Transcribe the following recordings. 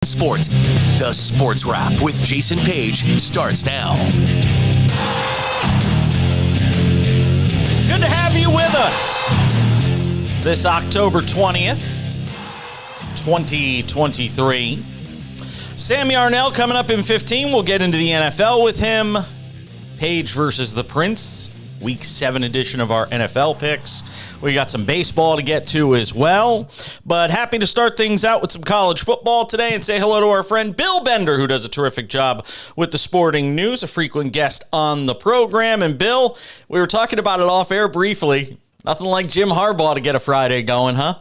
Sports. The Sports Wrap with Jason Page starts now. Good to have you with us this October 20th, 2023. Sam Yarnell coming up in 15. We'll get into the NFL with him. Page versus the Prince, Week 7 edition of our NFL picks. We got some baseball to get to as well. But happy to start things out with some college football today and say hello to our friend Bill Bender, who does a terrific job with the sporting news, a frequent guest on the program. And Bill, we were talking about it off air briefly. Nothing like Jim Harbaugh to get a Friday going, huh?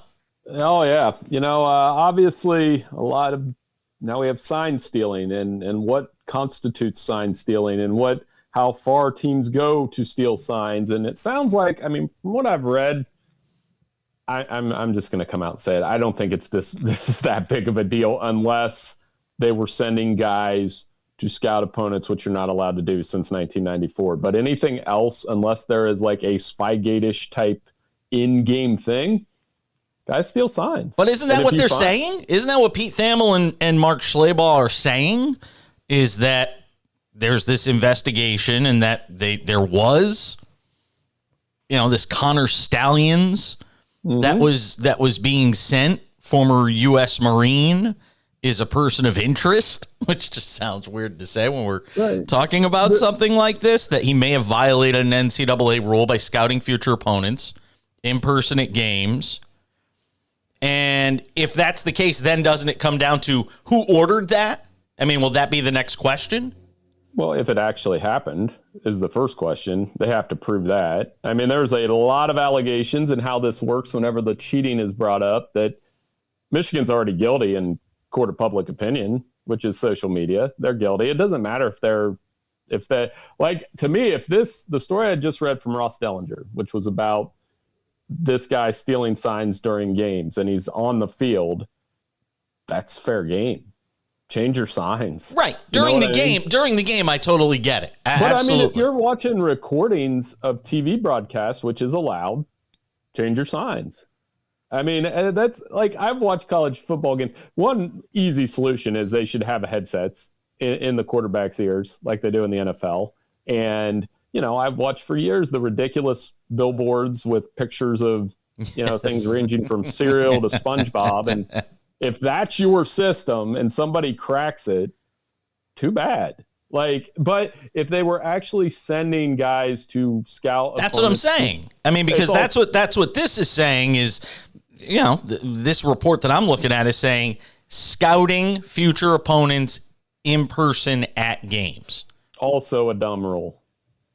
Oh, yeah. Obviously, now we have sign stealing and what constitutes sign stealing and how far teams go to steal signs. And it sounds like, from what I've read, I'm just going to come out and say it. I don't think this is that big of a deal unless they were sending guys to scout opponents, which you're not allowed to do since 1994. But anything else, unless there is like a Spygate-ish type in-game thing, guys steal signs. But isn't that what they're saying? Isn't that what Pete Thamel and Mark Schlabach are saying? Is that there's this investigation and that there was, this Connor Stallions that was being sent, former U.S. Marine, is a person of interest, which just sounds weird to say when we're talking about something like this, that he may have violated an NCAA rule by scouting future opponents in person at games. And if that's the case, then doesn't it come down to who ordered that? Will that be the next question? Well, if it actually happened is the first question. They have to prove that. There's a lot of allegations in how this works whenever the cheating is brought up that Michigan's already guilty in court of public opinion, which is social media. They're guilty. It doesn't matter if the story I just read from Ross Dellinger, which was about this guy stealing signs during games and he's on the field, that's fair game. Change your signs. Right. During the game, I totally get it. Absolutely. But if you're watching recordings of TV broadcasts, which is allowed, change your signs. That's like, I've watched college football games. One easy solution is they should have headsets in the quarterback's ears like they do in the NFL. And, I've watched for years the ridiculous billboards with pictures of, things ranging from cereal to SpongeBob. And if that's your system and somebody cracks it, too bad. But if they were actually sending guys to scout, that's what I'm saying. Because that's what this is saying is, this report that I'm looking at is saying scouting future opponents in person at games. Also a dumb rule.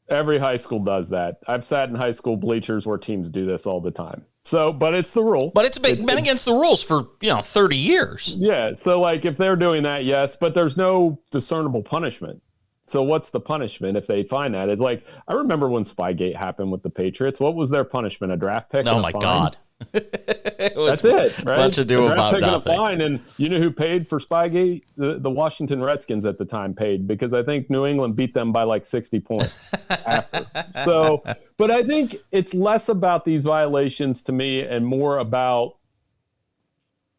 Every high school does that. I've sat in high school bleachers where teams do this all the time. But it's the rule. But it's been against the rules for 30 years. Yeah. So if they're doing that, yes, but there's no discernible punishment. So what's the punishment if they find that? It's like, I remember when Spygate happened with the Patriots. What was their punishment? A draft pick? Oh my God. That's it, right? Much ado about nothing. A fine, and you know who paid for Spygate? The Washington Redskins at the time paid, because I think New England beat them by like 60 points after. So, but I think it's less about these violations to me and more about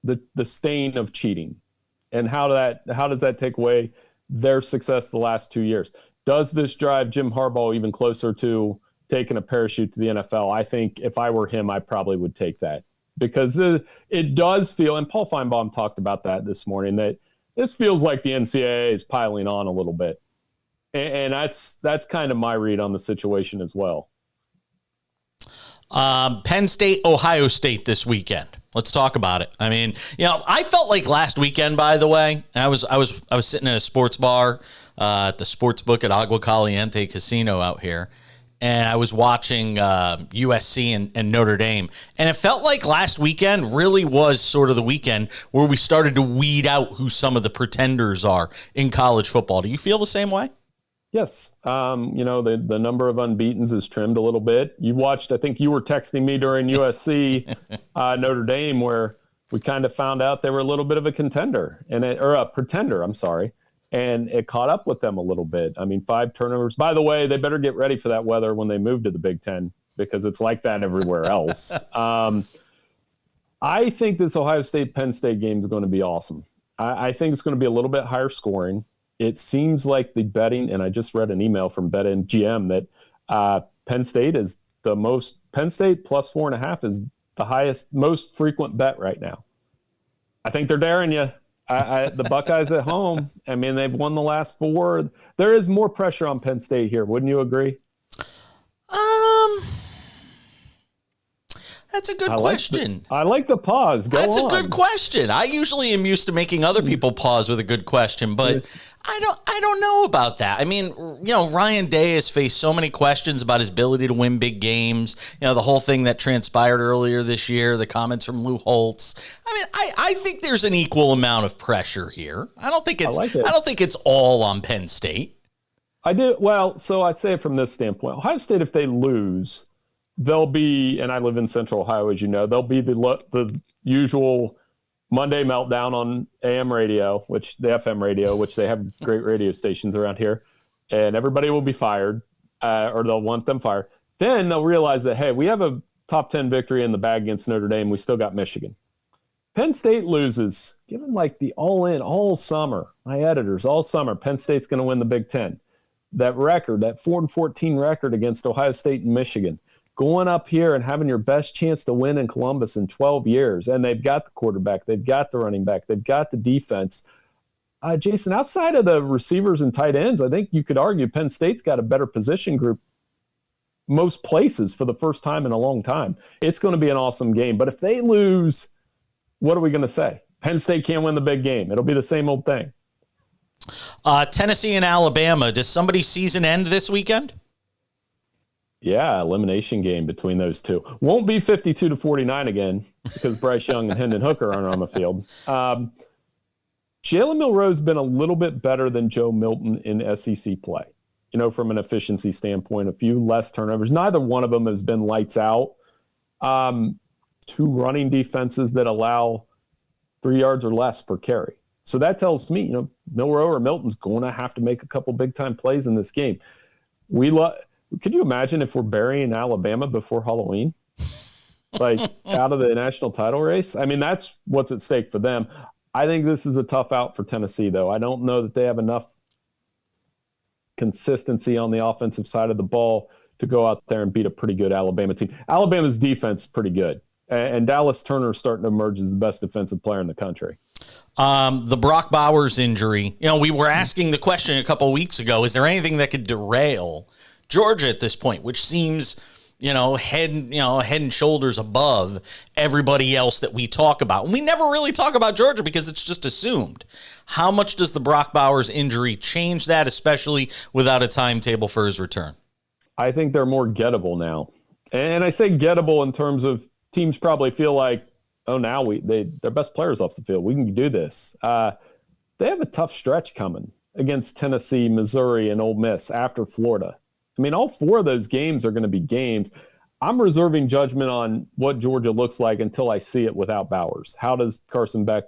the stain of cheating and how does that take away their success the last 2 years. Does this drive Jim Harbaugh even closer to taking a parachute to the NFL? I think if I were him, I probably would take that, because it does feel, and Paul Feinbaum talked about that this morning, that this feels like the NCAA is piling on a little bit. And that's kind of my read on the situation as well. Penn State, Ohio State this weekend. Let's talk about it. I felt like last weekend, by the way, I was sitting in a sports bar at the sports book at Agua Caliente Casino out here, and I was watching USC and Notre Dame, and it felt like last weekend really was sort of the weekend where we started to weed out who some of the pretenders are in college football. Do you feel the same way? Yes. The number of unbeatens is trimmed a little bit. You watched, I think you were texting me during USC Notre Dame, where we kind of found out they were a little bit of a contender or a pretender. I'm sorry. And it caught up with them a little bit. 5 turnovers. By the way, they better get ready for that weather when they move to the Big Ten, because it's like that everywhere else. I think this Ohio State-Penn State game is going to be awesome. I think it's going to be a little bit higher scoring. It seems like the betting, and I just read an email from BetMGM that Penn State plus 4.5 is the highest, most frequent bet right now. I think they're daring you. The Buckeyes at home, I mean, they've won the last 4. There is more pressure on Penn State here. Wouldn't you agree? That's a good question. I like the pause. That's a good question. I usually am used to making other people pause with a good question, but I don't know about that. I mean, Ryan Day has faced so many questions about his ability to win big games. The whole thing that transpired earlier this year, the comments from Lou Holtz. I mean, I think there's an equal amount of pressure here. I don't think it's all on Penn State. I do. Well, so I'd say it from this standpoint. Ohio State, if they lose, they'll be, and I live in Central Ohio, as you know, they'll be the usual Monday meltdown on AM radio, the FM radio, which they have great radio stations around here, and everybody will be fired, or they'll want them fired. Then they'll realize that, hey, we have a top 10 victory in the bag against Notre Dame. We still got Michigan. Penn State loses, given like the all summer, my editors, all summer, Penn State's going to win the Big Ten. That record, that 4-14 record against Ohio State and Michigan, going up here and having your best chance to win in Columbus in 12 years. And they've got the quarterback, they've got the running back, they've got the defense. Jason, outside of the receivers and tight ends, I think you could argue Penn State's got a better position group most places for the first time in a long time. It's going to be an awesome game. But if they lose, what are we going to say? Penn State can't win the big game. It'll be the same old thing. Tennessee and Alabama. Does somebody's season end this weekend? Yeah, elimination game between those two. Won't be 52-49 again because Bryce Young and Hendon Hooker aren't on the field. Jalen Milroe's been a little bit better than Joe Milton in SEC play. From an efficiency standpoint, a few less turnovers. Neither one of them has been lights out. 2 running defenses that allow 3 yards or less per carry. So that tells me, Milroe or Milton's going to have to make a couple big-time plays in this game. Could you imagine if we're burying Alabama before Halloween? Out of the national title race? I mean, that's what's at stake for them. I think this is a tough out for Tennessee, though. I don't know that they have enough consistency on the offensive side of the ball to go out there and beat a pretty good Alabama team. Alabama's defense is pretty good. And Dallas Turner is starting to emerge as the best defensive player in the country. The Brock Bowers injury. We were asking the question a couple of weeks ago, is there anything that could derail Georgia at this point, which seems, head and shoulders above everybody else that we talk about. And we never really talk about Georgia because it's just assumed. How much does the Brock Bowers injury change that, especially without a timetable for his return? I think they're more gettable now. And I say gettable in terms of teams probably feel like, oh, now their best players off the field. We can do this. They have a tough stretch coming against Tennessee, Missouri, and Ole Miss after Florida. I mean, all 4 of those games are going to be games. I'm reserving judgment on what Georgia looks like until I see it without Bowers. How does Carson Beck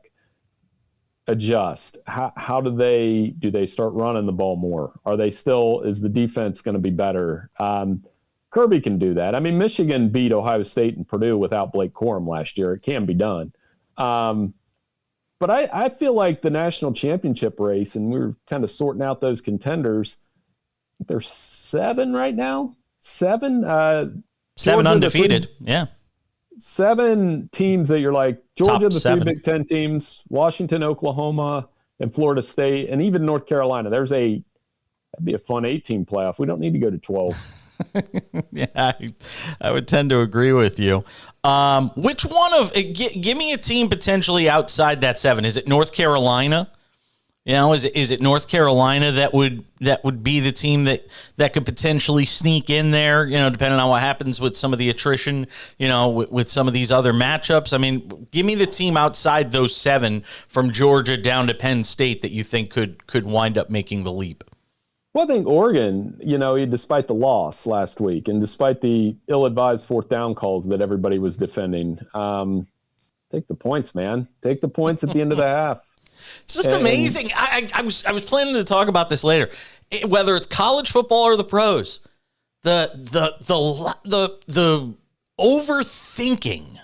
adjust? How do they start running the ball more? Is the defense going to be better? Kirby can do that. I mean, Michigan beat Ohio State and Purdue without Blake Corum last year. It can be done. But I feel like the national championship race, and we're kind of sorting out those contenders, there's 7 right now. 7 undefeated. Yeah. 7 teams that you're like, Georgia, Top the 7. 3 Big Ten teams, Washington, Oklahoma, and Florida State, and even North Carolina. That'd be a fun 8-team playoff. We don't need to go to 12. Yeah, I would tend to agree with you. Which one give me a team potentially outside that 7. Is it North Carolina? Is it North Carolina that would be the team that could potentially sneak in there, depending on what happens with some of the attrition, with some of these other matchups? I mean, give me the team outside those 7 from Georgia down to Penn State that you think could wind up making the leap. Well, I think Oregon, despite the loss last week and despite the ill-advised 4th down calls that everybody was defending, take the points, man. Take the points at the end of the half. It's just amazing. I was planning to talk about this later. Whether it's college football or the pros, the overthinking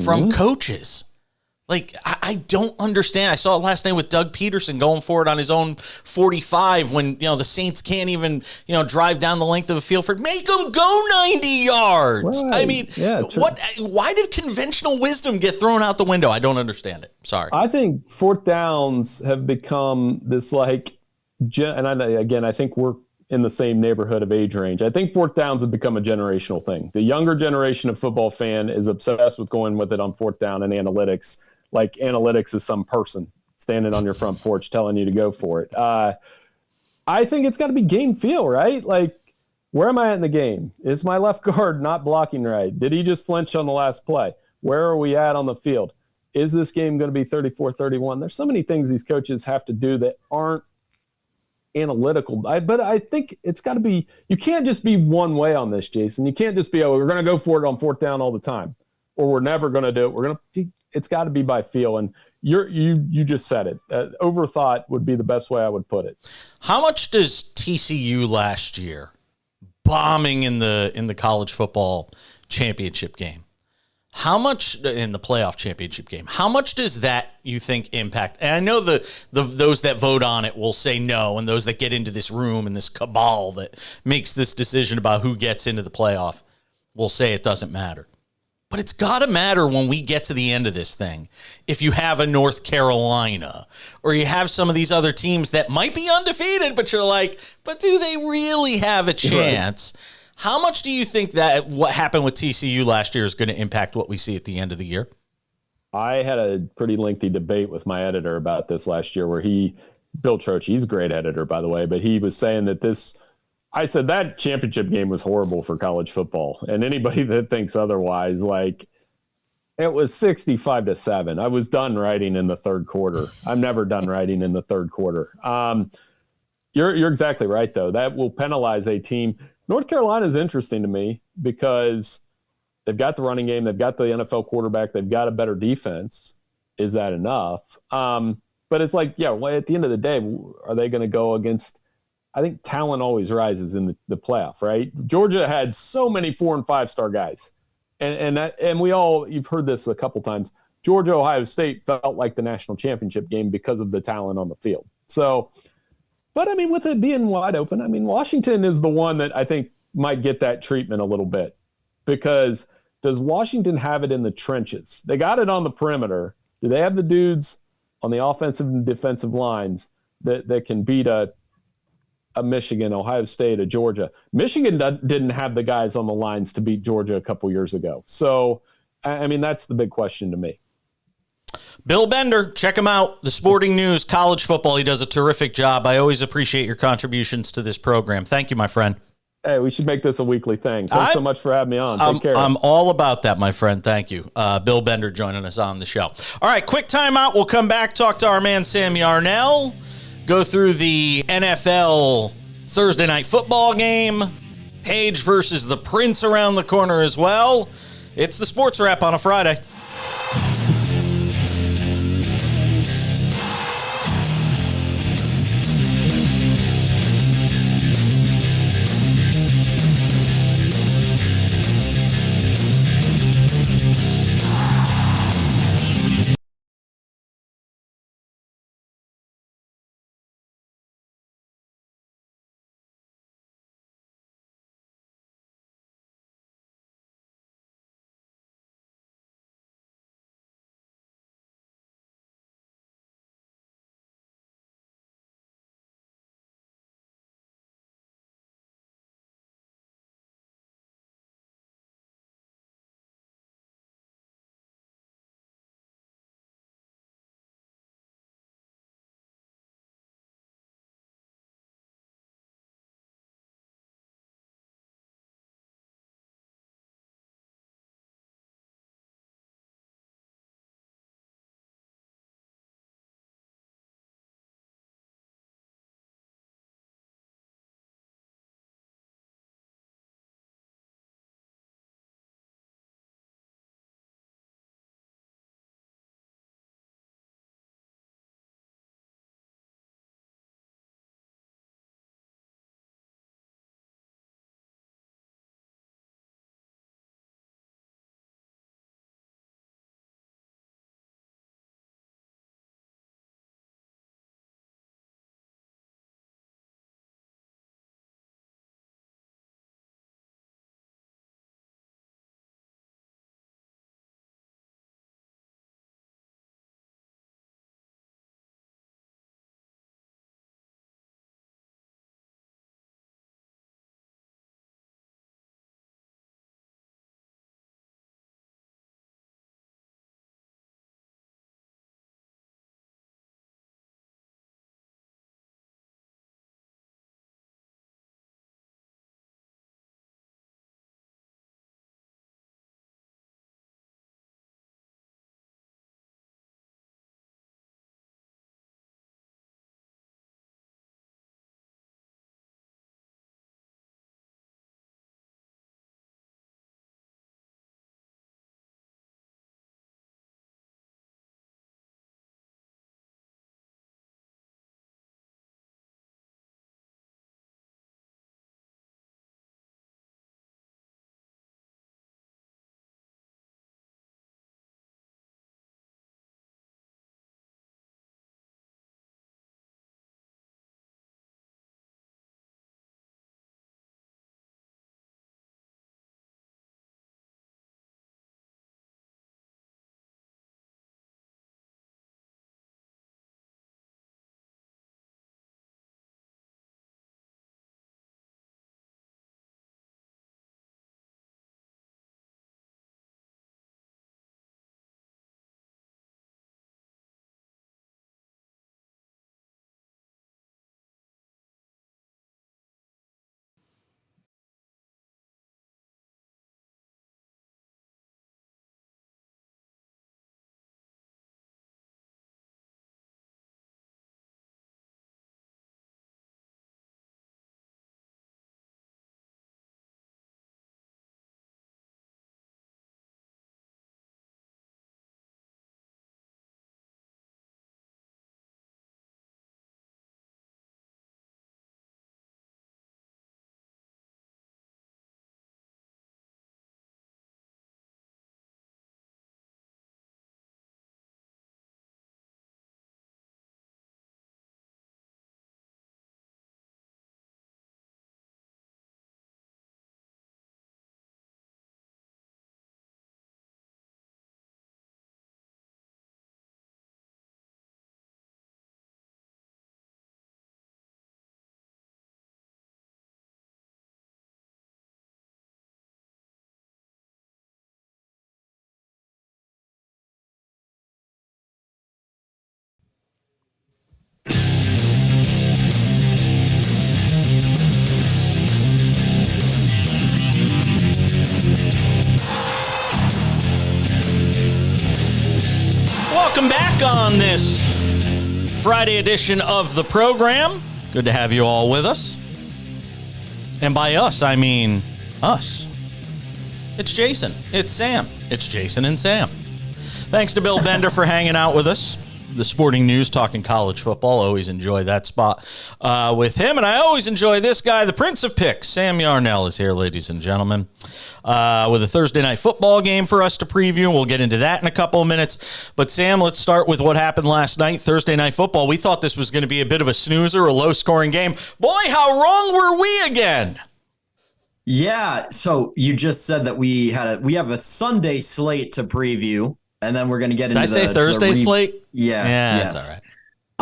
from coaches. Like, I don't understand. I saw it last night with Doug Peterson going for it on his own 45 when, the Saints can't even, drive down the length of the field for it. Make them go 90 yards. Right. I mean, Yeah, why did conventional wisdom get thrown out the window? I don't understand it. Sorry. I think fourth downs have become this and I think we're in the same neighborhood of age range. I think fourth downs have become a generational thing. The younger generation of football fan is obsessed with going with it on fourth down and analytics. Like analytics is some person standing on your front porch telling you to go for it. I think it's got to be game feel, right? Like, where am I at in the game? Is my left guard not blocking right? Did he just flinch on the last play? Where are we at on the field? Is this game going to be 34-31? There's so many things these coaches have to do that aren't analytical. But I think it's got to be – you can't just be one way on this, Jason. You can't just be, we're going to go for it on fourth down all the time, or we're never going to do it. It's got to be by feel. And you just said it. Overthought would be the best way I would put it. How much does TCU last year bombing in the college football championship game? How much in the playoff championship game? How much does that, you think, impact? And I know those that vote on it will say no, and those that get into this room and this cabal that makes this decision about who gets into the playoff will say it doesn't matter. But it's got to matter when we get to the end of this thing. If you have a North Carolina or you have some of these other teams that might be undefeated, but you're like, but do they really have a chance? Right. How much do you think that what happened with TCU last year is going to impact what we see at the end of the year? I had a pretty lengthy debate with my editor about this last year where Bill Troche, he's a great editor, by the way, but he was saying that I said that championship game was horrible for college football. And anybody that thinks otherwise, like, it was 65-7. I was done writing in the third quarter. I'm never done writing in the third quarter. You're exactly right, though. That will penalize a team. North Carolina is interesting to me because they've got the running game. They've got the NFL quarterback. They've got a better defense. Is that enough? But it's like, at the end of the day, are they going to go against – I think talent always rises in the playoff, right? Georgia had so many 4- and 5-star guys. And you've heard this a couple times. Georgia, Ohio State felt like the national championship game because of the talent on the field. So, but I mean, with it being wide open, I mean, Washington is the one that I think might get that treatment a little bit, because does Washington have it in the trenches? They got it on the perimeter. Do they have the dudes on the offensive and defensive lines that can beat a Michigan, Ohio State, a Georgia? Michigan didn't have the guys on the lines to beat Georgia a couple years ago. So, I mean, that's the big question to me. Bill Bender, check him out. The Sporting News, college football. He does a terrific job. I always appreciate your contributions to this program. Thank you, my friend. Hey, we should make this a weekly thing. Thanks so much for having me on. Take care. I'm all about that, my friend. Thank you. Bill Bender joining us on the show. All right, quick timeout. We'll come back, talk to our man Sam Yarnell, go through the NFL Thursday night football game, Page versus the Prince around the corner as well. It's the Sports Wrap on a Friday. back on this Friday edition of the program. Good to have you all with us. And by us, I mean us. It's Jason. It's Sam. It's Jason and Sam. Thanks to Bill Bender for hanging out with us. The sporting news, talking college football. Always enjoy that spot with him. And I always enjoy this guy, the Prince of Picks. Sam Yarnell is here, ladies and gentlemen, with a Thursday night football game for us to preview. We'll get into that in a couple of minutes. But, Sam, let's start with what happened last night, Thursday night football. We thought this was going to be a bit of a snoozer, a low-scoring game. Boy, how wrong were we again? Yeah, so you just said that we have a Sunday slate to preview. And then we're going to get into Did I say Thursday slate? Yeah. Yes. That's all right.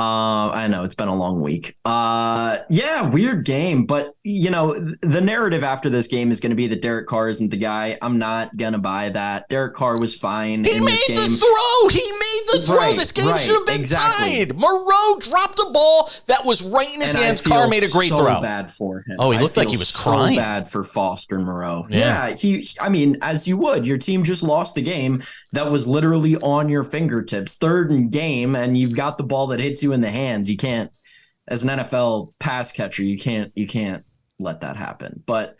I know it's been a long week. Yeah, weird game. But, you know, the narrative after this game is going to be that Derek Carr isn't the guy. I'm not going to buy that. Derek Carr was fine. He made the throw. He made the throw. Right, this game should have been tied. Moreau dropped a ball that was right in his hands. Carr made a great throw. Bad for him. Oh, he looked like he was crying. So bad for Foster Moreau. Yeah. I mean, as you would. Your team just lost the game that was literally on your fingertips. Third and game, and you've got the ball that hits you in the hands. You can't, as an NFL pass catcher, you can't let that happen. But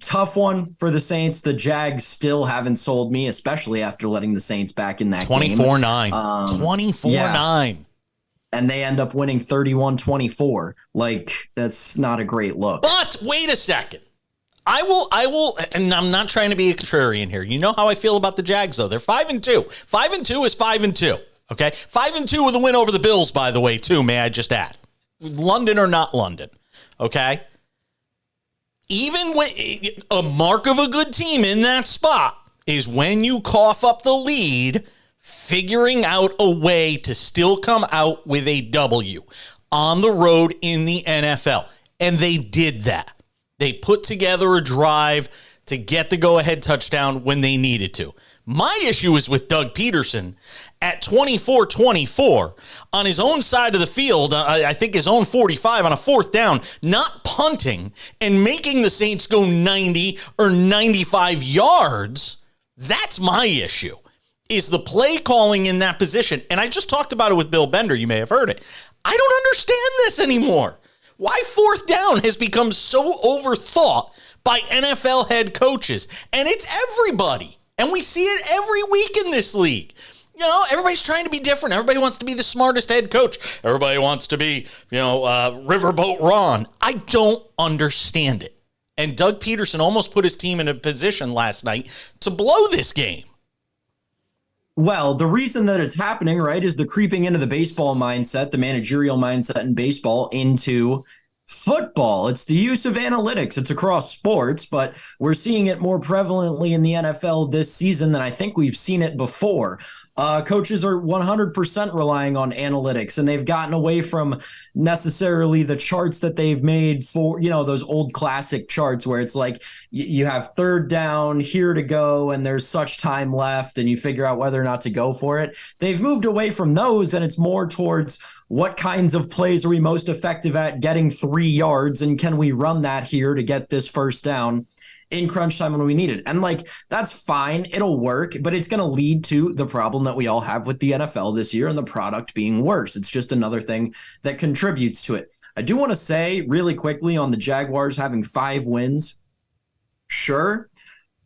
tough one for the Saints. The Jags still haven't sold me, especially after letting the Saints back in that 24-9. game. 24-9. And they end up winning 31-24. Like, that's not a great look. But wait a second. I will, and I'm not trying to be a contrarian here. You know how I feel about the Jags, though. They're 5-2. 5-2 is 5-2. Okay? 5-2 with a win over the Bills, by the way, too, may I just add. London or not London. Okay? Even when a mark of a good team in that spot is when you cough up the lead, figuring out a way to still come out with a W on the road in the NFL. And they did that. They put together a drive to get the go-ahead touchdown when they needed to. My issue is with Doug Peterson at 24-24 on his own side of the field, I think his own 45 on a fourth down, not punting and making the Saints go 90 or 95 yards. That's my issue, is the play calling in that position. And I just talked about it with Bill Bender. You may have heard it. I don't understand this anymore. Why fourth down has become so overthought by NFL head coaches. And it's everybody. And we see it every week in this league. You know, everybody's trying to be different. Everybody wants to be the smartest head coach. Everybody wants to be, Riverboat Ron. I don't understand it. And Doug Peterson almost put his team in a position last night to blow this game. Well, the reason that it's happening, right, is the creeping into the baseball mindset, the managerial mindset in baseball into football. It's the use of analytics. It's across sports, but we're seeing it more prevalently in the NFL this season than I think we've seen it before. Coaches are 100% relying on analytics, and they've gotten away from necessarily the charts that they've made for, those old classic charts where it's like you have third down, here to go, and there's such time left, and you figure out whether or not to go for it. They've moved away from those, and it's more towards what kinds of plays are we most effective at getting 3 yards, and can we run that here to get this first down in crunch time when we need it. And that's fine. It'll work, but it's going to lead to the problem that we all have with the NFL this year and the product being worse. It's just another thing that contributes to it. I do want to say really quickly on the Jaguars having 5 wins. Sure.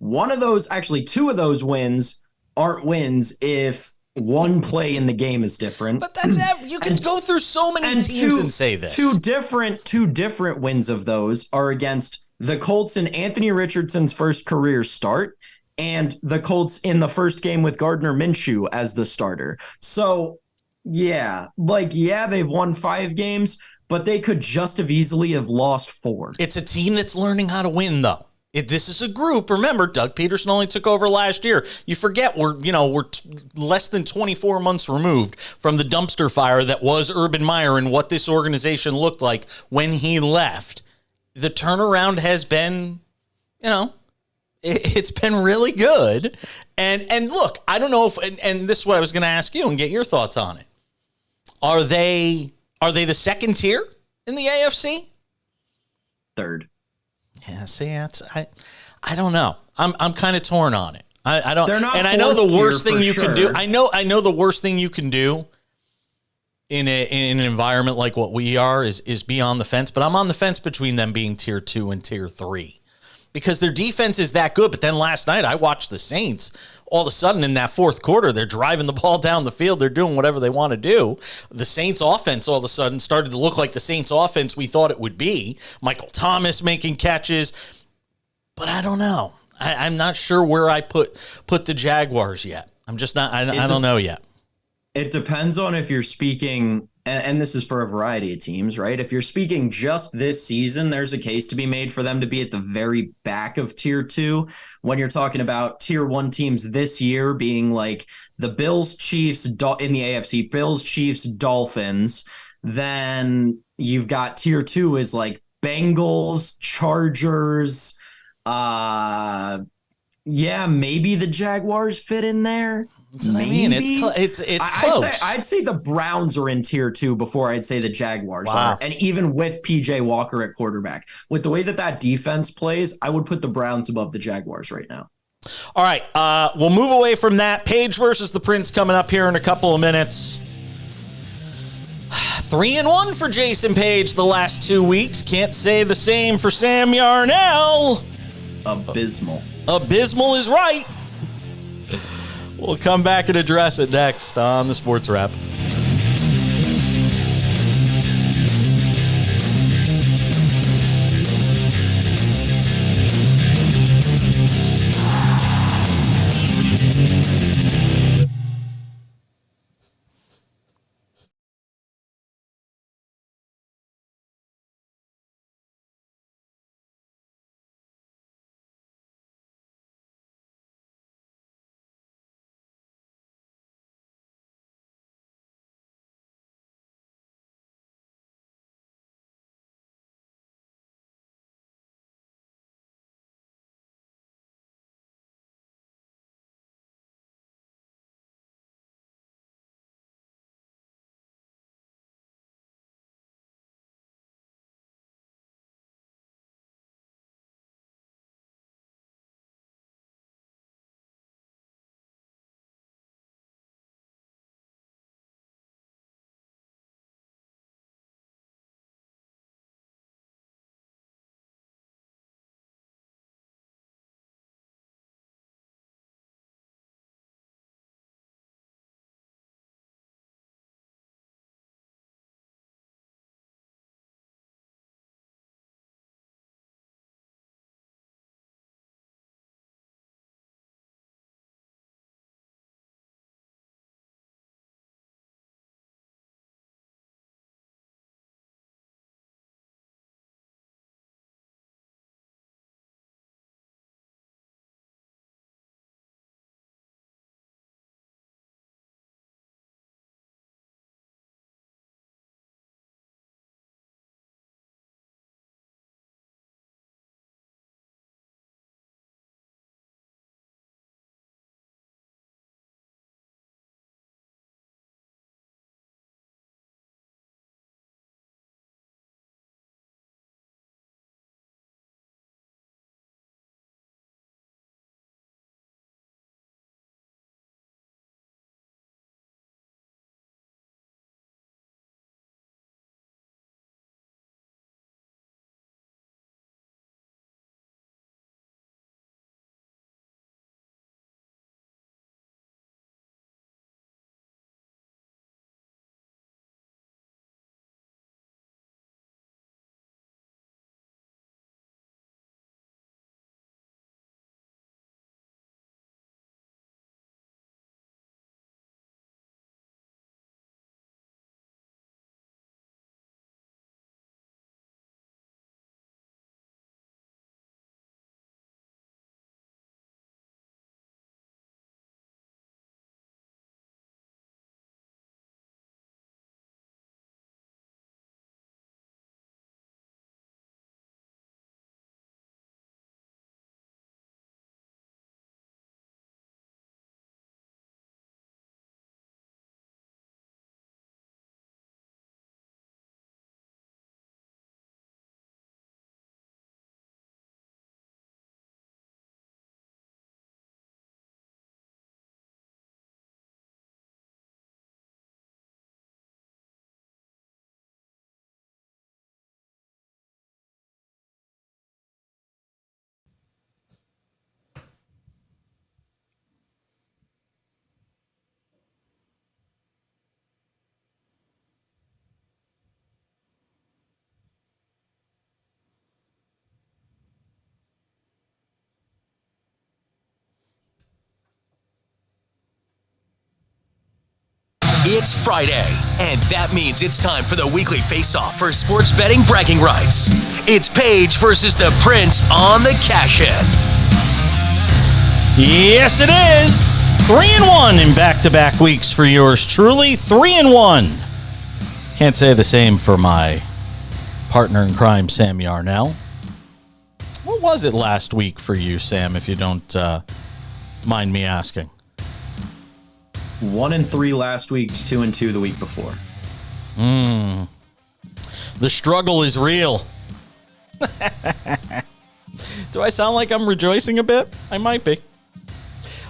Two of those wins aren't wins if one play in the game is different. But that's you can go through so many teams and say this. Two different wins of those are against the Colts in Anthony Richardson's first career start and the Colts in the first game with Gardner Minshew as the starter. So, they've won 5 games, but they could just have easily have lost 4. It's a team that's learning how to win, though. This is a group. Remember, Doug Peterson only took over last year. You forget we're less than 24 months removed from the dumpster fire that was Urban Meyer and what this organization looked like when he left. The turnaround has been, it's been really good. And look, I don't know if, and this is what I was going to ask you and get your thoughts on it. Are they the second tier in the AFC? Third. Yeah, see, I don't know. I'm kind of torn on it. I don't. They're not And I know the fourth worst tier thing for you can do. sure. I know the worst thing you can do in an environment like what we are is be on the fence. But I'm on the fence between them being tier 2 and tier 3 because their defense is that good. But then last night I watched the Saints. All of a sudden in that fourth quarter, they're driving the ball down the field. They're doing whatever they want to do. The Saints offense all of a sudden started to look like the Saints offense we thought it would be. Michael Thomas making catches. But I don't know. I'm not sure where I put the Jaguars yet. I'm just not. I don't know yet. It depends on if you're speaking, and this is for a variety of teams, right? If you're speaking just this season, there's a case to be made for them to be at the very back of tier 2. When you're talking about tier 1 teams this year being like the Bills, Chiefs in the AFC, Bills, Chiefs, Dolphins, then you've got tier 2 is like Bengals, Chargers. Yeah, maybe the Jaguars fit in there. That's what I mean. It's close. I'd say the Browns are in tier 2 before I'd say the Jaguars are. And even with PJ Walker at quarterback, with the way that defense plays, I would put the Browns above the Jaguars right now. All right, we'll move away from that. Page versus the Prince coming up here in a couple of minutes. 3-1 for Jason Page the last 2 weeks. Can't say the same for Sam Yarnell. Abysmal. Abysmal is right. We'll come back and address it next on the Sports Wrap. It's Friday, and that means it's time for the weekly face-off for sports betting bragging rights. It's Paige versus the Prince on the cash-in. Yes, it is. 3-1 in back-to-back weeks for yours truly. 3-1. Can't say the same for my partner in crime, Sam Yarnell. What was it last week for you, Sam, if you don't mind me asking? 1-3 last week, 2-2 the week before. The struggle is real. Do I sound like I'm rejoicing a bit? I might be.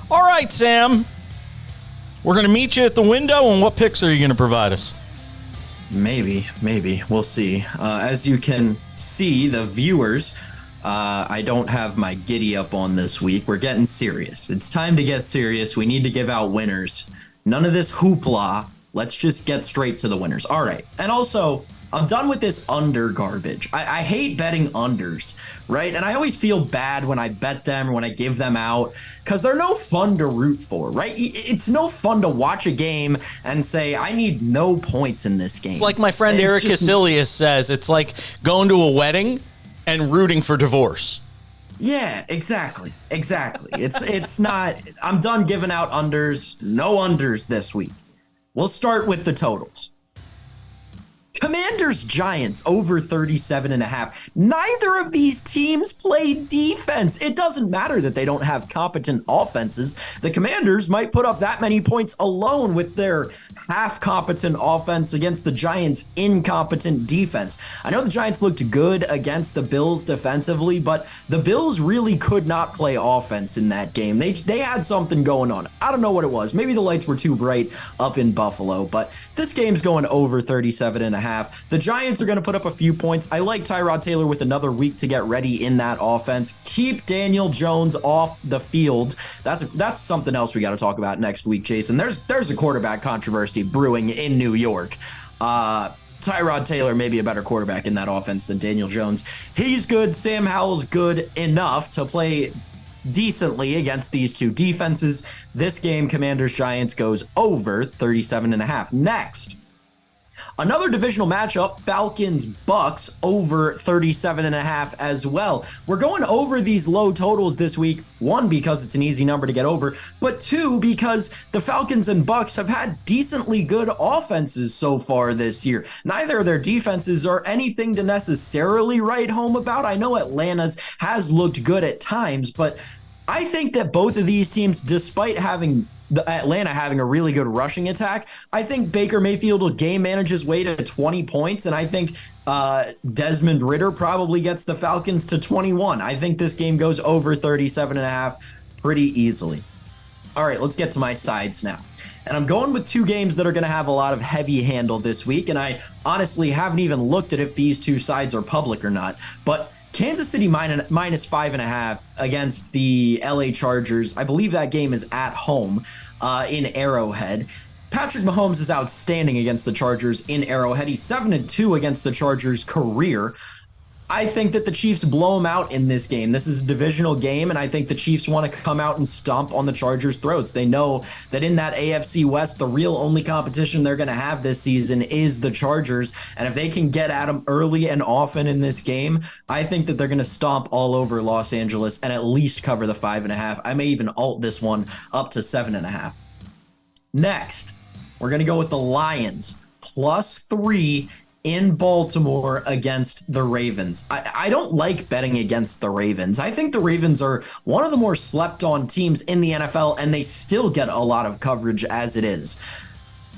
All right, Sam. We're going to meet you at the window, and what picks are you going to provide us? Maybe. We'll see. As you can see, the viewers, I don't have my giddy up on this week. We're getting serious. It's time to get serious. We need to give out winners. None of this hoopla. Let's just get straight to the winners. All right. And also, I'm done with this under garbage. I hate betting unders, right? And I always feel bad when I bet them or when I give them out because they're no fun to root for, right? It's no fun to watch a game and say, I need no points in this game. It's like my friend Eric Casilius says, it's like going to a wedding and rooting for divorce. Yeah, exactly. It's not, I'm done giving out unders. No unders this week. We'll start with the totals. Commanders Giants over 37.5. Neither of these teams play defense. It doesn't matter that they don't have competent offenses. The Commanders might put up that many points alone with their half-competent offense against the Giants' incompetent defense. I know the Giants looked good against the Bills defensively, but the Bills really could not play offense in that game. They had something going on. I don't know what it was. Maybe the lights were too bright up in Buffalo, but this game's going over 37.5. The Giants are going to put up a few points. I like Tyrod Taylor with another week to get ready in that offense. Keep Daniel Jones off the field. That's something else we got to talk about next week, Jason. There's a quarterback controversy brewing in New York. Tyrod Taylor may be a better quarterback in that offense than Daniel Jones. He's good. Sam Howell's good enough to play decently against these two defenses. This game, Commanders-Giants, goes over 37.5. Next, another divisional matchup, Falcons-Bucks over 37.5 as well. We're going over these low totals this week, one, because it's an easy number to get over, but two, because the Falcons and Bucks have had decently good offenses so far this year. Neither of their defenses are anything to necessarily write home about. I know Atlanta's has looked good at times, but I think that both of these teams, despite having Atlanta having a really good rushing attack, I think Baker Mayfield will game manage his way to 20 points, and I think Desmond Ridder probably gets the Falcons to 21. I think this game goes over 37.5 pretty easily. All right, let's get to my sides now. And I'm going with two games that are going to have a lot of heavy handle this week, and I honestly haven't even looked at if these two sides are public or not, but Kansas City minus 5.5 against the LA Chargers. I believe that game is at home in Arrowhead. Patrick Mahomes is outstanding against the Chargers in Arrowhead. He's 7-2 against the Chargers' career. I think that the Chiefs blow them out in this game. This is a divisional game, and I think the Chiefs want to come out and stomp on the Chargers' throats. They know that in that AFC West, the real only competition they're going to have this season is the Chargers, and if they can get at them early and often in this game, I think that they're going to stomp all over Los Angeles and at least cover the 5.5. I may even alt this one up to 7.5. Next, we're going to go with the Lions, +3 in Baltimore against the Ravens. I don't like betting against the Ravens. I think the Ravens are one of the more slept on teams in the NFL, and they still get a lot of coverage as it is.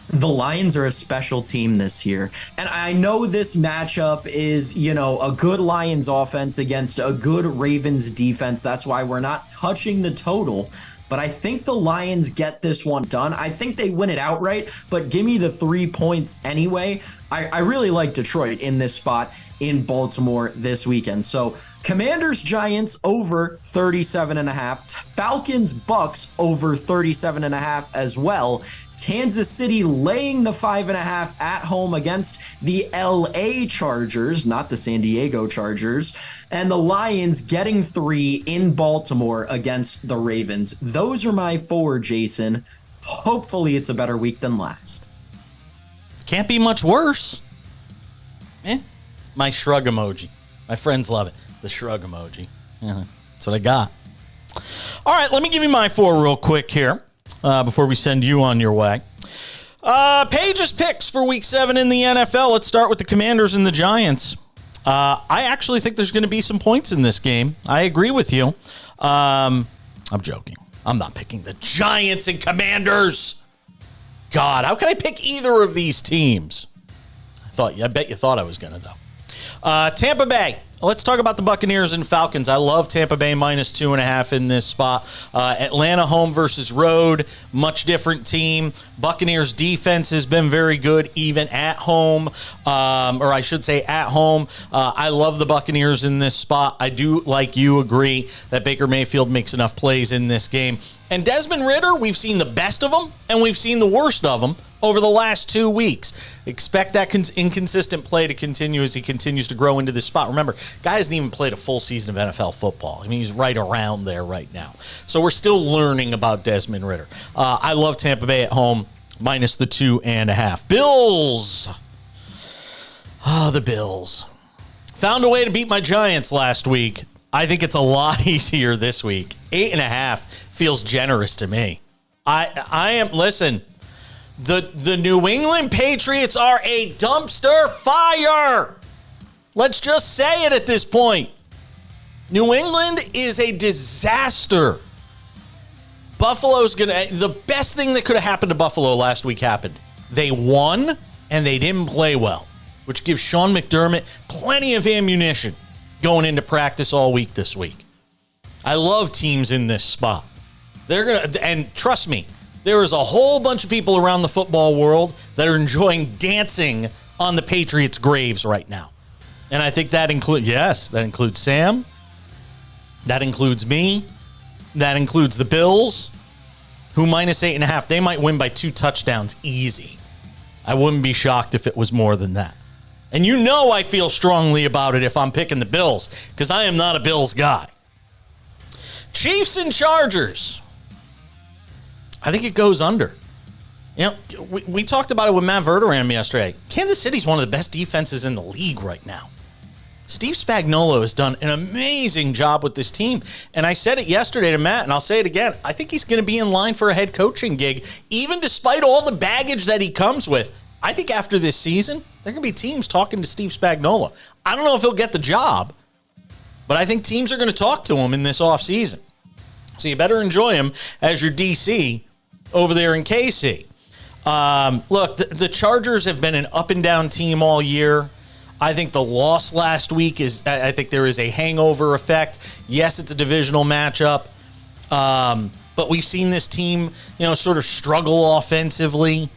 The Lions are a special team this year. And I know this matchup is, a good Lions offense against a good Ravens defense. That's why we're not touching the total. But I think the Lions get this one done. I think they win it outright, but give me the 3 points anyway. I really like Detroit in this spot in Baltimore this weekend. So Commanders Giants over 37.5, Falcons Bucks over 37.5 as well. Kansas City laying the 5.5 at home against the LA Chargers, not the San Diego Chargers, and the Lions getting 3 in Baltimore against the Ravens. Those are my 4, Jason. Hopefully it's a better week than last. Can't be much worse. My shrug emoji. My friends love it. The shrug emoji. That's what I got. All right, let me give you my 4 real quick here before we send you on your way. Paige's picks for Week 7 in the NFL. Let's start with the Commanders and the Giants. I actually think there's going to be some points in this game. I agree with you. I'm joking. I'm not picking the Giants and Commanders. God, how can I pick either of these teams? I bet you thought I was going to, though. Tampa Bay. Let's talk about the Buccaneers and Falcons. I love Tampa Bay minus 2.5 in this spot. Atlanta home versus road, much different team. Buccaneers defense has been very good, even at home, or I should say at home. I love the Buccaneers in this spot. I do, like you, agree that Baker Mayfield makes enough plays in this game. And Desmond Ridder, we've seen the best of him, and we've seen the worst of him over the last 2 weeks. Expect that inconsistent play to continue as he continues to grow into this spot. Remember, guy hasn't even played a full season of NFL football. I mean, he's right around there right now. So we're still learning about Desmond Ridder. I love Tampa Bay at home, minus the 2.5. Bills. The Bills. Found a way to beat my Giants last week. I think it's a lot easier this week. 8.5 feels generous to me. Listen, the New England Patriots are a dumpster fire. Let's just say it at this point. New England is a disaster. The best thing that could have happened to Buffalo last week happened. They won, and they didn't play well, which gives Sean McDermott plenty of ammunition going into practice all week this week. I love teams in this spot. And trust me, there is a whole bunch of people around the football world that are enjoying dancing on the Patriots' graves right now. And I think that includes Sam. That includes me. That includes the Bills, who minus 8.5. They might win by 2 touchdowns easy. I wouldn't be shocked if it was more than that. And you know I feel strongly about it if I'm picking the Bills, because I am not a Bills guy. Chiefs and Chargers. I think it goes under. You know, we talked about it with Matt Verderam yesterday. Kansas City's one of the best defenses in the league right now. Steve Spagnuolo has done an amazing job with this team. And I said it yesterday to Matt, and I'll say it again. I think he's going to be in line for a head coaching gig, even despite all the baggage that he comes with. I think after this season, there are going to be teams talking to Steve Spagnuolo. I don't know if he'll get the job, but I think teams are going to talk to him in this offseason. So you better enjoy him as your DC over there in KC. Look, the Chargers have been an up-and-down team all year. I think the loss last week I think there is a hangover effect. Yes, it's a divisional matchup, but we've seen this team, sort of struggle offensively.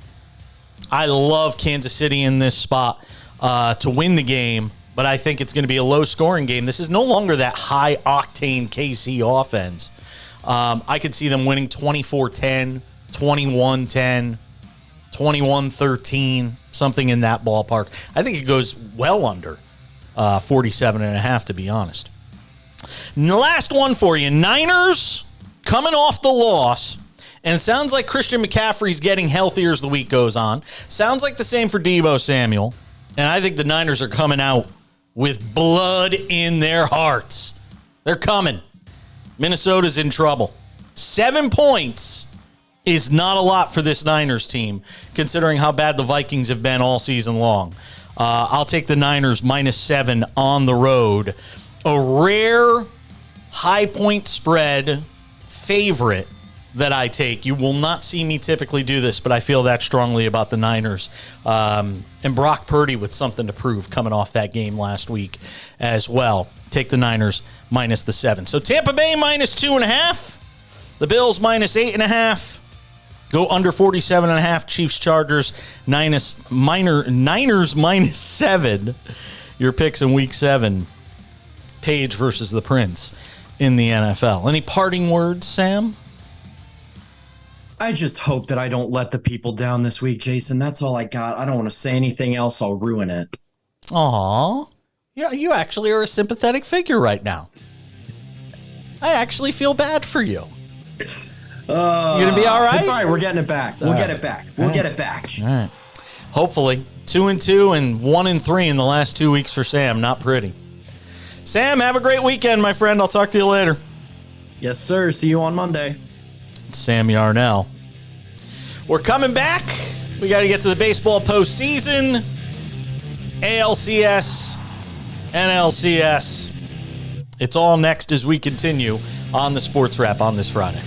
I love Kansas City in this spot to win the game, but I think it's going to be a low-scoring game. This is no longer that high-octane KC offense. I could see them winning 24-10, 21-10, 21-13, something in that ballpark. I think it goes well under 47.5, to be honest. And the last one for you, Niners coming off the loss. And it sounds like Christian McCaffrey's getting healthier as the week goes on. Sounds like the same for Deebo Samuel. And I think the Niners are coming out with blood in their hearts. They're coming. Minnesota's in trouble. 7 points is not a lot for this Niners team, considering how bad the Vikings have been all season long. I'll take the Niners -7 on the road. A rare high-point spread favorite that I take. You will not see me typically do this, but I feel that strongly about the Niners. And Brock Purdy with something to prove coming off that game last week as well. Take the Niners -7. So Tampa Bay -2.5. The Bills -8.5. Go under 47.5. Chiefs, Chargers, Niners -7. Your picks in Week 7. Page versus the Prince in the NFL. Any parting words, Sam? I just hope that I don't let the people down this week, Jason. That's all I got. I don't want to say anything else. I'll ruin it. Aw. Yeah, you actually are a sympathetic figure right now. I actually feel bad for you. You gonna be all right? It's all right. We're getting it back. We'll get it back. We'll get it back. All right. Hopefully. 2-2 and 1-3 in the last 2 weeks for Sam. Not pretty. Sam, have a great weekend, my friend. I'll talk to you later. Yes, sir. See you on Monday. Sam Yarnell. We're coming back. We got to get to the baseball postseason. ALCS, NLCS. It's all next as we continue on the Sports Wrap on this Friday.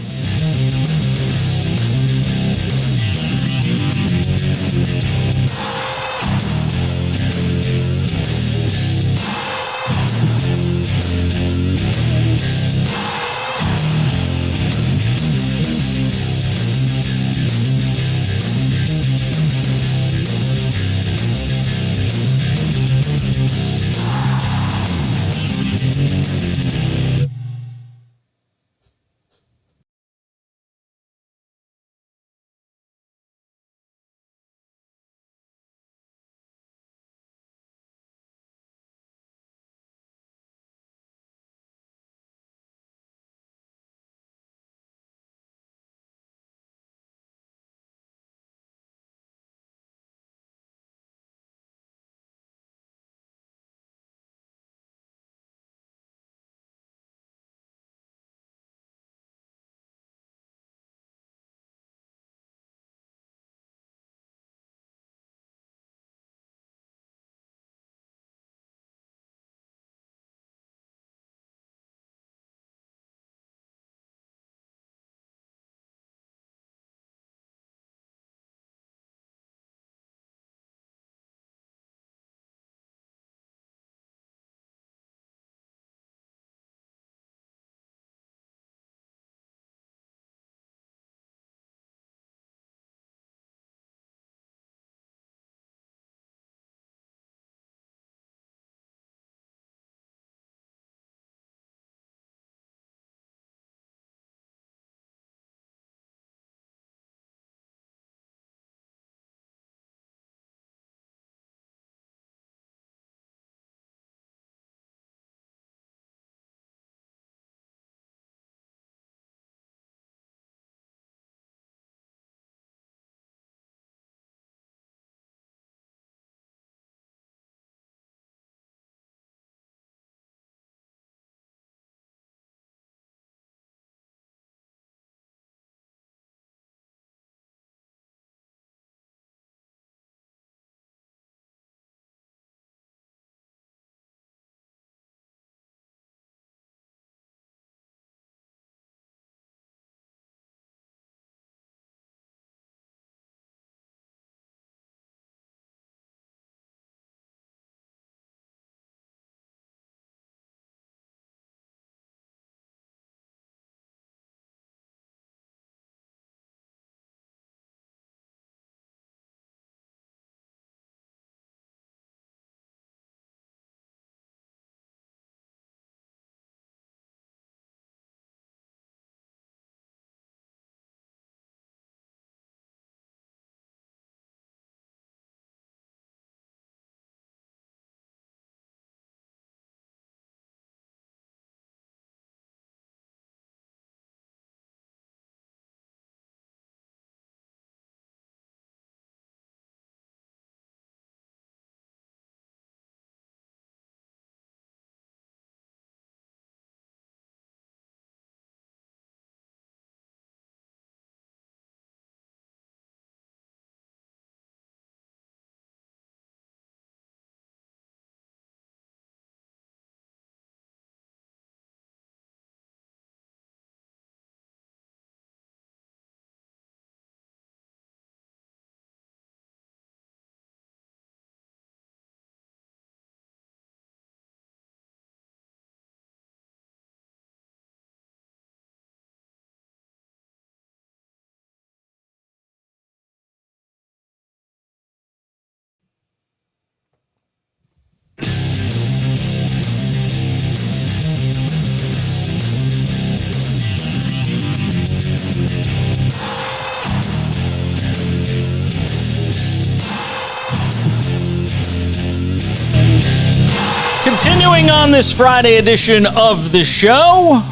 Continuing on this Friday edition of the show,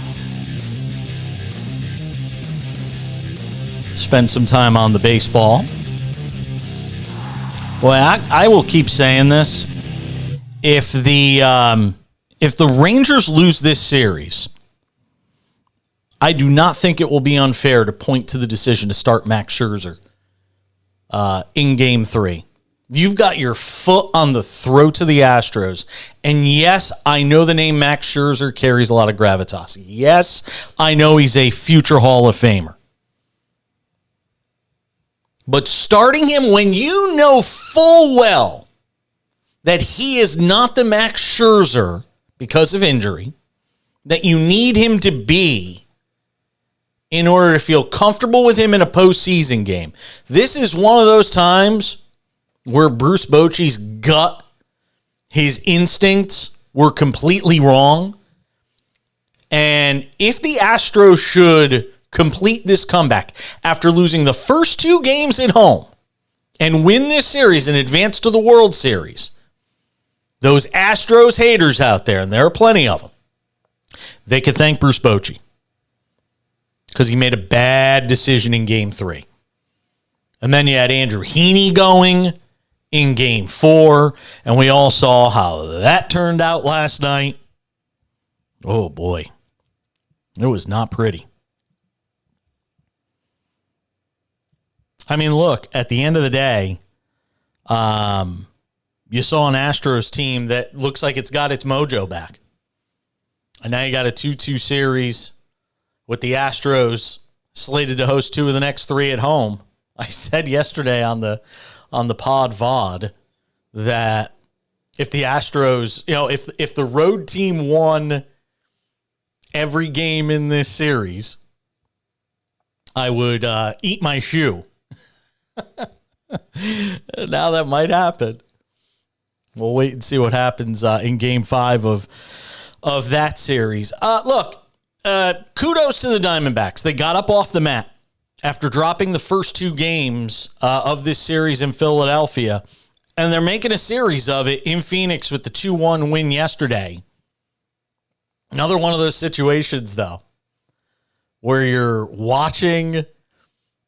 spend some time on the baseball. Well, I will keep saying this. If the Rangers lose this series, I do not think it will be unfair to point to the decision to start Max Scherzer in Game 3. You've got your foot on the throat of the Astros. And yes, I know the name Max Scherzer carries a lot of gravitas. Yes, I know he's a future Hall of Famer. But starting him when you know full well that he is not the Max Scherzer because of injury, that you need him to be in order to feel comfortable with him in a postseason game. This is one of those times where Bruce Bochy's gut, his instincts were completely wrong. And if the Astros should complete this comeback after losing the first 2 games at home and win this series and advance to the World Series, those Astros haters out there, and there are plenty of them, they could thank Bruce Bochy because he made a bad decision in Game 3. And then you had Andrew Heaney going in Game 4, and we all saw how that turned out last night. Oh, boy. It was not pretty. I mean, look, at the end of the day, you saw an Astros team that looks like it's got its mojo back. And now you got a 2-2 series with the Astros slated to host 2 of the next 3 at home. I said yesterday on the pod VOD that if the Astros, if the road team won every game in this series, I would eat my shoe. Now that might happen. We'll wait and see what happens in Game 5 of that series. Look, kudos to the Diamondbacks. They got up off the mat after dropping the first 2 games of this series in Philadelphia, and they're making a series of it in Phoenix with the 2-1 win yesterday. Another one of those situations, though, where you're watching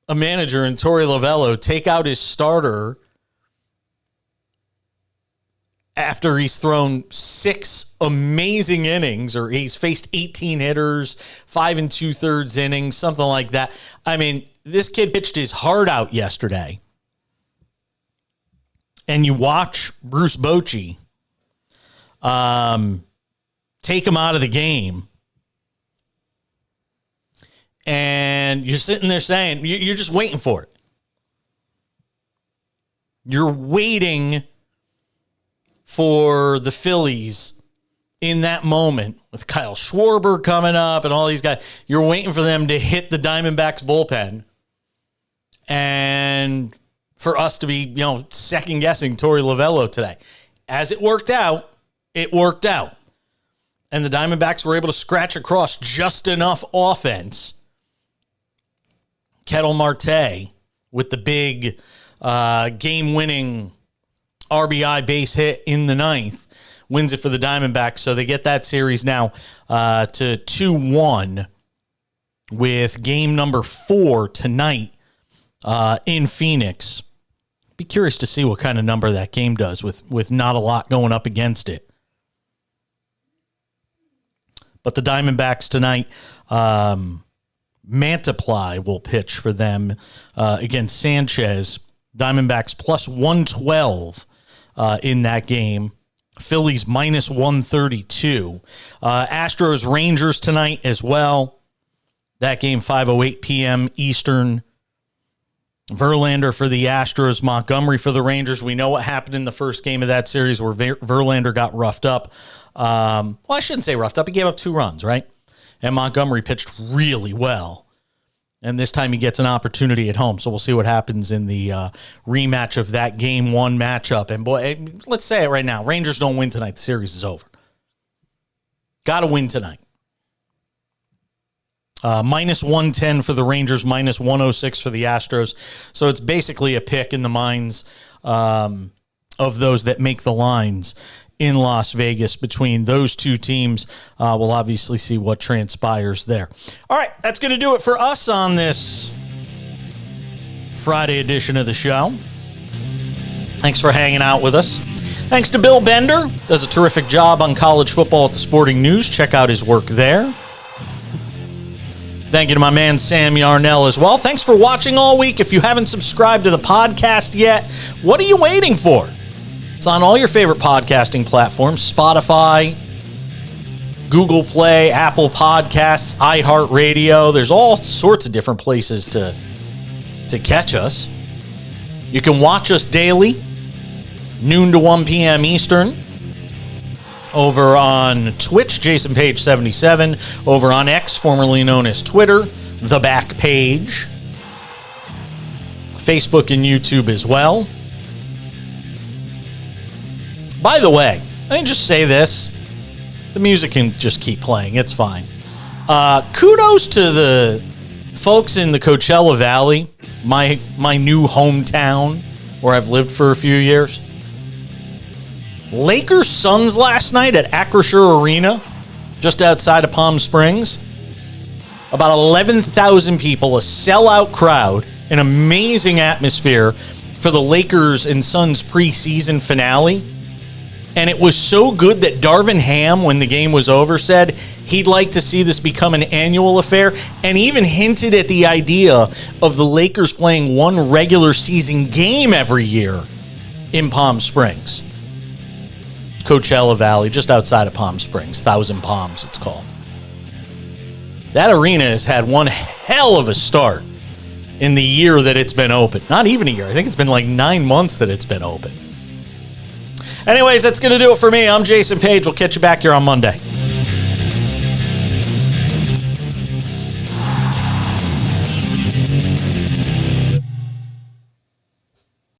a manager in Torey Lovello take out his starter after he's thrown 6 amazing innings, or he's faced 18 hitters, 5 2/3 innings, something like that. I mean, this kid pitched his heart out yesterday. And you watch Bruce Bochy take him out of the game. And you're sitting there saying, you're just waiting for it. You're waiting for the Phillies in that moment with Kyle Schwarber coming up and all these guys. You're waiting for them to hit the Diamondbacks bullpen and for us to be, second guessing Torey Lovello today. As it worked out, it worked out. And the Diamondbacks were able to scratch across just enough offense. Ketel Marte with the big game-winning RBI base hit in the 9th wins it for the Diamondbacks. So they get that series now to 2-1 with game number 4 tonight in Phoenix. Be curious to see what kind of number that game does with not a lot going up against it. But the Diamondbacks tonight, Mantiply will pitch for them against Sanchez. Diamondbacks plus 112 in that game. Phillies minus 132. Astros Rangers tonight as well. That game 5:08 p.m. Eastern. Verlander for the Astros, Montgomery for the Rangers. We know what happened in the first game of that series where Verlander got roughed up. Well, I shouldn't say roughed up. He gave up 2 runs, right? And Montgomery pitched really well. And this time he gets an opportunity at home. So we'll see what happens in the rematch of that Game 1 matchup. And boy, let's say it right now. Rangers don't win tonight. The series is over. Got to win tonight. Minus 110 for the Rangers, minus 106 for the Astros. So it's basically a pick in the minds of those that make the lines in Las Vegas between those two teams. We'll obviously see what transpires there. All right, that's going to do it for us on this Friday edition of the show. Thanks for hanging out with us. Thanks to Bill Bender. Does a terrific job on college football at the Sporting News. Check out his work there. Thank you to my man Sam Yarnell as well. Thanks for watching all week. If you haven't subscribed to the podcast yet, what are you waiting for? It's on all your favorite podcasting platforms: Spotify, Google Play, Apple Podcasts, iHeartRadio. There's all sorts of different places to catch us. You can watch us daily, noon to 1 p.m. Eastern, over on Twitch, Jason Page 77, over on X, formerly known as Twitter, The Back Page, Facebook and YouTube as well. By the way, let me just say this. The music can just keep playing. It's fine. Kudos to the folks in the Coachella Valley, my new hometown, where I've lived for a few years. Lakers Suns last night at Acrisure Arena, just outside of Palm Springs. About 11,000 people, a sellout crowd, an amazing atmosphere for the Lakers and Suns preseason finale. And it was so good that Darvin Ham, when the game was over, said he'd like to see this become an annual affair, and even hinted at the idea of the Lakers playing one regular season game every year in Palm Springs. Coachella Valley, just outside of Palm Springs. Thousand Palms, it's called. That arena has had one hell of a start in the year that it's been open. Not even a year. I think it's been like 9 months that it's been open. Anyways, that's going to do it for me. I'm Jason Page. We'll catch you back here on Monday.